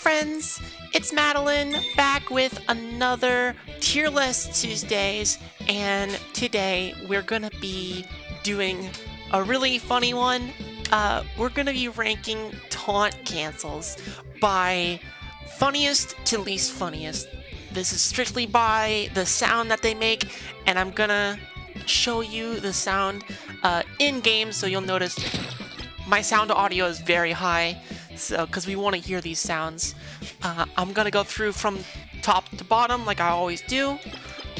friends, it's Madeline back with another Tier List Tuesdays, and today we're gonna be doing a really funny one. We're gonna be ranking taunt cancels by funniest to least funniest. This is strictly by the sound that they make, and I'm gonna show you the sound in game, so you'll notice my sound audio is very high, so because we want to hear these sounds. I'm gonna go through from top to bottom like I always do.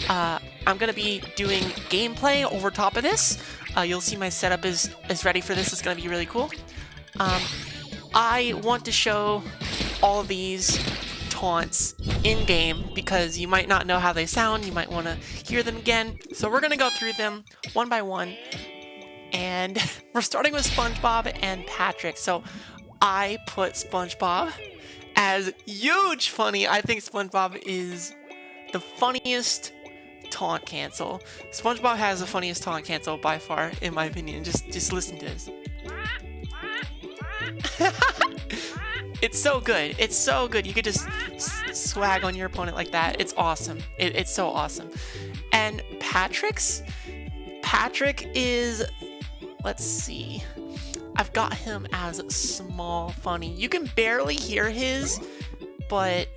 I'm gonna be doing gameplay over top of this. You'll see my setup is ready for this. It's gonna be really cool. I want to show all of these taunts in game because you might not know how they sound. You might want to hear them again. So we're gonna go through them one by one. And we're starting with SpongeBob and Patrick. So I put SpongeBob as huge funny. I think SpongeBob is the funniest taunt cancel. SpongeBob has the funniest taunt cancel by far, in my opinion. Just listen to this. It's so good. It's so good. You could just swag on your opponent like that. It's awesome. It's so awesome. And Patrick is... Let's see. I've got him as small funny. You can barely hear his, but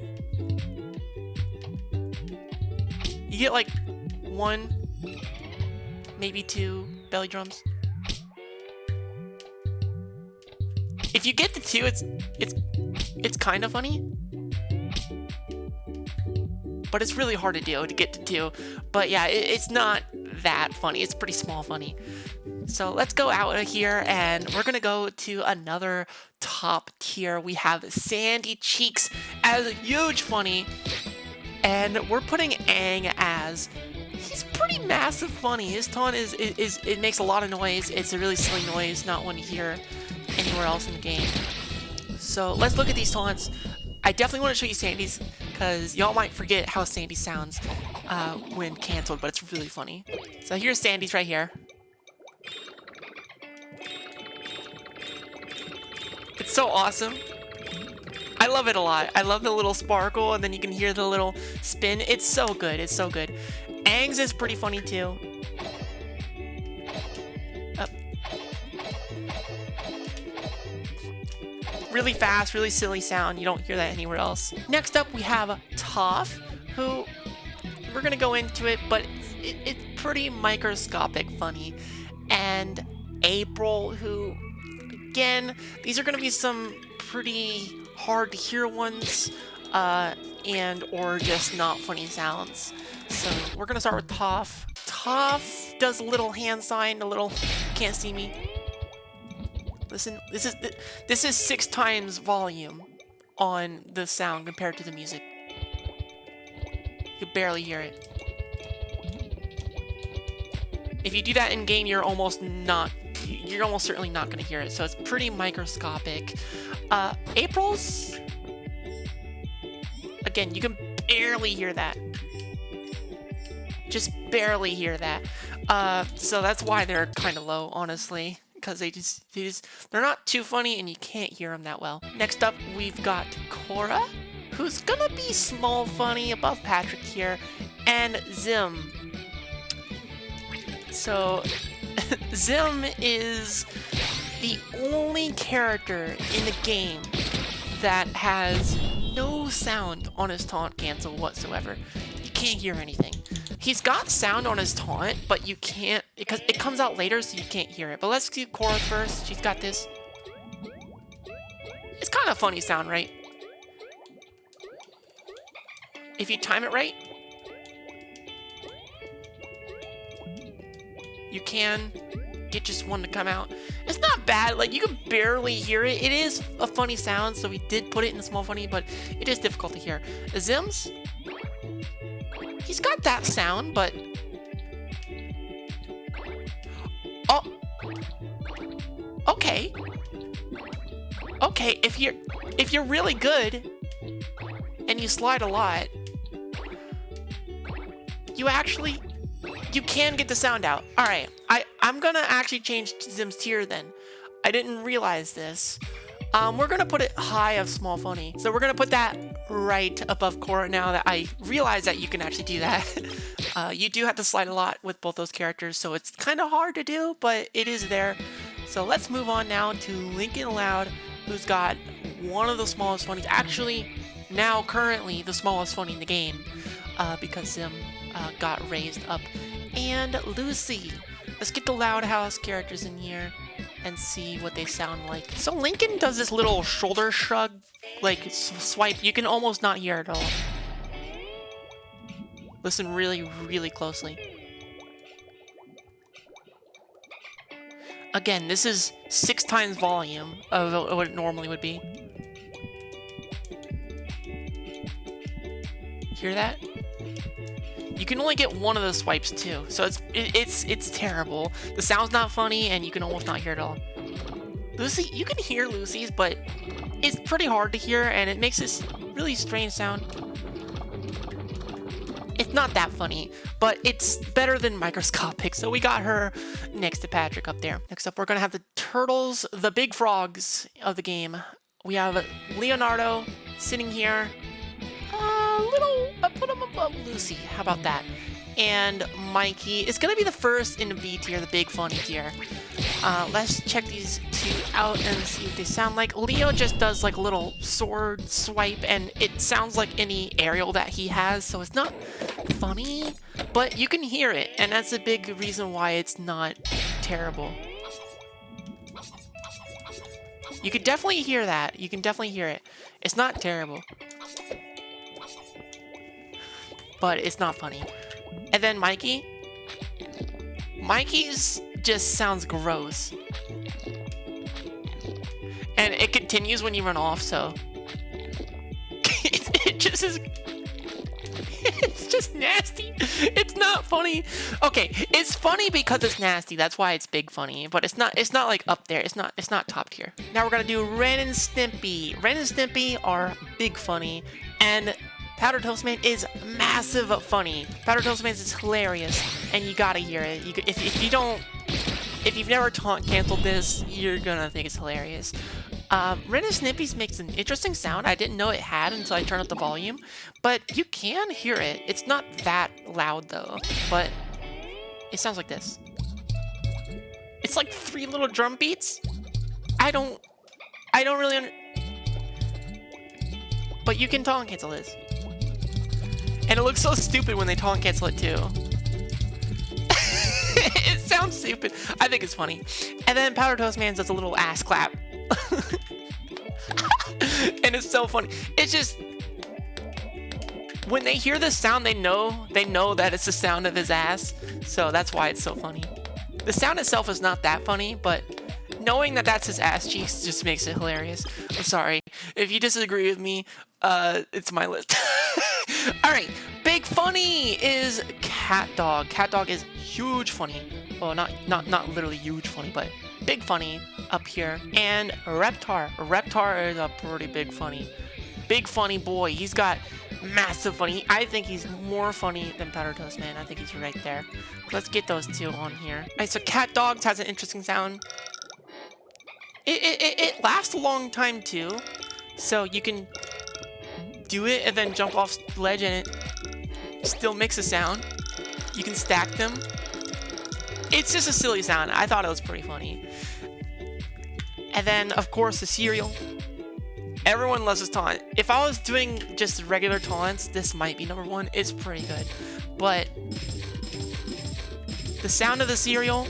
you get like 1, maybe 2 belly drums. If you get the 2, it's kind of funny, but it's really hard to do to get to 2. But yeah, it's not that funny. It's pretty small funny. So let's go out of here and we're gonna go to another top tier. We have Sandy Cheeks as huge funny, and we're putting Aang as he's pretty massive funny. His taunt is it makes a lot of noise. It's a really silly noise, not one you hear anywhere else in the game. So let's look at these taunts. I definitely want to show you Sandy's because y'all might forget how Sandy sounds when canceled, but it's really funny. So here's Sandy's right here. It's so awesome. I love it a lot. I love the little sparkle, and then you can hear the little spin. It's so good. It's so good. Aang's is pretty funny too. Really fast, really silly sound. You don't hear that anywhere else. Next up, we have Toph, who we're gonna go into it, but it's pretty microscopic funny. And April, who, again, these are gonna be some pretty hard to hear ones, and or just not funny sounds. So we're gonna start with Toph. Toph does a little hand sign, a little can't see me. Listen, this is 6 times volume on the sound compared to the music. You can barely hear it. If you do that in game, you're almost certainly not going to hear it. So it's pretty microscopic. April's, again, you can barely hear that. Just barely hear that. So that's why they're kind of low, honestly. Because they're not too funny and you can't hear them that well. Next up, we've got Korra, who's gonna be small funny above Patrick here, and Zim. So, Zim is the only character in the game that has no sound on his taunt cancel whatsoever. You can't hear anything. He's got sound on his taunt, but you can't, because it comes out later, so you can't hear it. But let's do Korra first. She's got this. It's kind of funny sound, right? If you time it right, you can get just one to come out. It's not bad. Like, you can barely hear it. It is a funny sound, so we did put it in small funny, but it is difficult to hear. Zim's, he's got that sound, but... Oh! Okay. Okay, if you're really good, and you slide a lot, you can get the sound out. Alright, I'm gonna actually change Zim's tier then. I didn't realize this. We're gonna put it high of small funny. So we're gonna put that right above Korra now that I realize that you can actually do that. You do have to slide a lot with both those characters, so it's kind of hard to do, but it is there. So let's move on now to Lincoln Loud, who's got one of the smallest funnies. Actually, now currently the smallest funny in the game, because Zim got raised up. And Lucy. Let's get the Loud House characters in here and see what they sound like. So Lincoln does this little shoulder shrug, like swipe. You can almost not hear it at all. Listen really, really closely. Again, this is 6 times volume of what it normally would be. Hear that? You can only get one of those swipes too, so it's terrible. The sound's not funny, and you can almost not hear it all. Lucy, you can hear Lucy's, but it's pretty hard to hear, and it makes this really strange sound. It's not that funny, but it's better than microscopic, so we got her next to Patrick up there. Next up, we're gonna have the turtles, the big frogs of the game. We have Leonardo sitting here. I put him above Lucy. How about that? And Mikey is gonna be the first in the B tier, the big funny tier. Let's check these two out and see what they sound like. Leo just does like a little sword swipe, and it sounds like any aerial that he has, so it's not funny, but you can hear it, and that's a big reason why it's not terrible. You can definitely hear that. You can definitely hear it. It's not terrible, but it's not funny. And then Mikey's just sounds gross. And it continues when you run off, so it just is. It's just nasty. It's not funny. Okay, it's funny because it's nasty. That's why it's big funny. But it's not like up there. It's not top tier. Now we're gonna do Ren and Stimpy. Ren and Stimpy are big funny, and Powder Toast Man is massive funny. Powder Toast Man is hilarious, and you gotta hear it. If you've never taunt canceled this, you're gonna think it's hilarious. Ren and Snippy's makes an interesting sound. I didn't know it had until I turned up the volume, but you can hear it. It's not that loud though, but it sounds like this. It's like 3 little drum beats. I don't really but you can taunt cancel this. And it looks so stupid when they taunt cancel it too. It sounds stupid. I think it's funny. And then Powder Toast Man does a little ass clap. And it's so funny. It's just, when they hear this sound, they know that it's the sound of his ass. So that's why it's so funny. The sound itself is not that funny, but knowing that that's his ass cheeks just makes it hilarious. I'm sorry. If you disagree with me, it's my list. Alright, big funny is Cat Dog. Cat Dog is huge funny. Well, not literally huge funny, but big funny up here. And Reptar. Reptar is a pretty big funny. Big funny boy. He's got massive funny. I think he's more funny than Powder Toast Man. I think he's right there. Let's get those two on here. Alright, so Cat Dogs has an interesting sound. It lasts a long time too. So you can do it and then jump off the ledge and it still makes a sound. You can stack them. It's just a silly sound. I thought it was pretty funny. And then, of course, the cereal. Everyone loves this taunt. If I was doing just regular taunts, this might be number 1. It's pretty good. But the sound of the cereal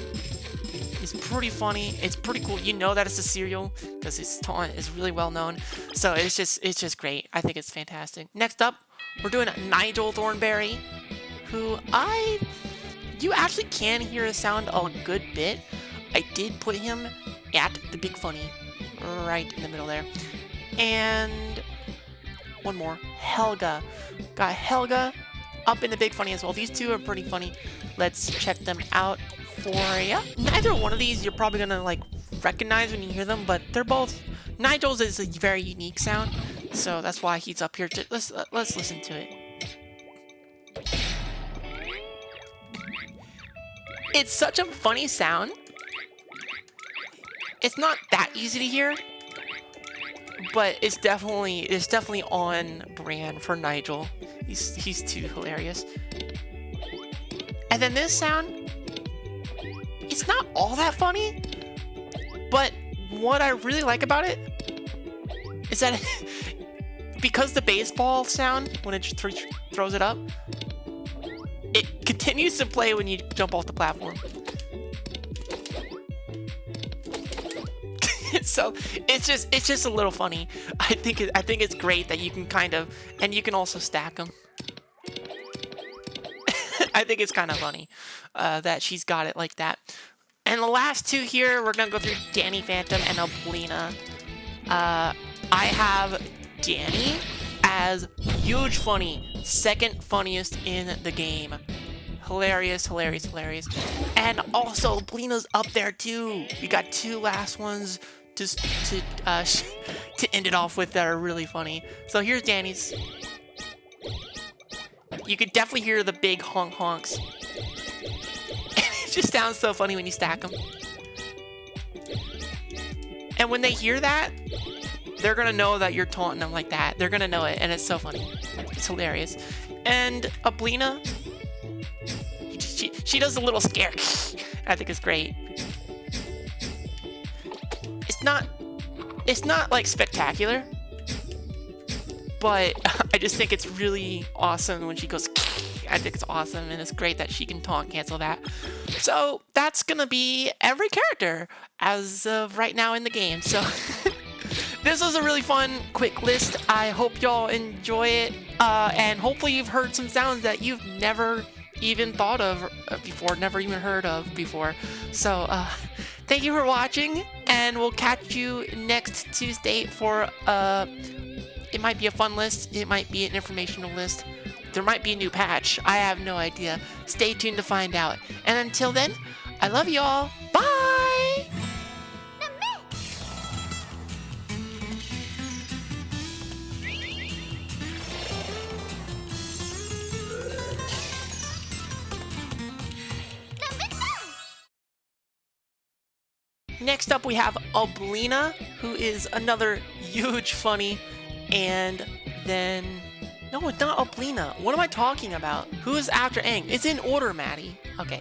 is pretty funny. It's pretty cool. You know that it's a cereal because his taunt is really well known. So it's just great. I think it's fantastic. Next up, we're doing Nigel Thornberry, who you actually can hear his sound a good bit. I did put him at the big funny right in the middle there. And one more, Helga. Got Helga up in the big funny as well. These two are pretty funny. Let's check them out for ya. Neither one of these you're probably gonna like recognize when you hear them, but they're both. Nigel's is a very unique sound, so that's why he's up here. Let's listen to it. It's such a funny sound. It's not that easy to hear, but it's definitely on brand for Nigel. He's too hilarious. And then this sound, it's not all that funny, but what I really like about it is that because the baseball sound when it throws it up, it continues to play when you jump off the platform. So it's just a little funny. I think it's great that you can kind of, and you can also stack them. I think it's kind of funny that she's got it like that. And the last two here, we're gonna go through Danny Phantom and Elena. I have Danny as huge funny, second funniest in the game. Hilarious. And also, Blena's up there too. We got two last ones just to end it off with that are really funny. So here's Danny's. You could definitely hear the big honks. It just sounds so funny when you stack them. And when they hear that, they're gonna know that you're taunting them like that. They're gonna know it, and it's so funny. It's hilarious. And Elena, she does a little scare. I think it's great. It's not like spectacular, but I just think it's really awesome when she goes. I think it's awesome, and it's great that she can taunt cancel that. So that's gonna be every character as of right now in the game. So this was a really fun, quick list. I hope y'all enjoy it, and hopefully you've heard some sounds that you've never even thought of before, never even heard of before. So thank you for watching, and we'll catch you next Tuesday for it might be a fun list, it might be an informational list, there might be a new patch, I have no idea. Stay tuned to find out. And until then, I love y'all. Bye! Next up, we have Elena, who is another huge funny, and then... No, it's not Elena. What am I talking about? Who is after Aang? It's in order, Maddie. Okay.